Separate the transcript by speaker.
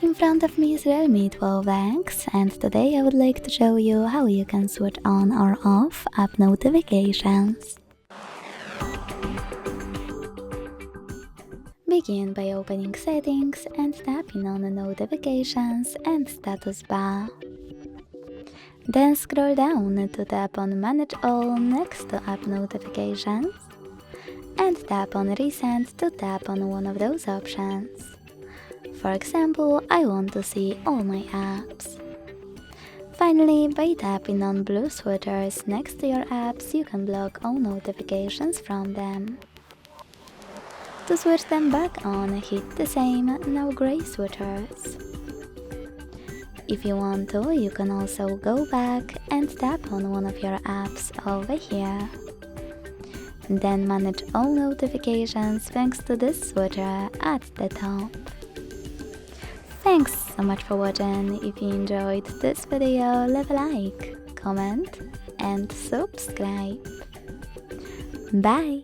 Speaker 1: In front of me is Realme 12X, and today I would like to show you how you can switch on or off app notifications. Begin by opening Settings and tapping on the Notifications and Status bar. Then scroll down to tap on Manage All next to App Notifications and tap on Reset to tap on one of those options. For example, I want to see all my apps. Finally, by tapping on blue switchers next to your apps, you can block all notifications from them. To switch them back on, hit the same now gray switchers. If you want to, you can also go back and tap on one of your apps over here. Then manage all notifications thanks to this switcher at the top. Thanks so much for watching. If you enjoyed this video, leave a like, comment and subscribe. Bye!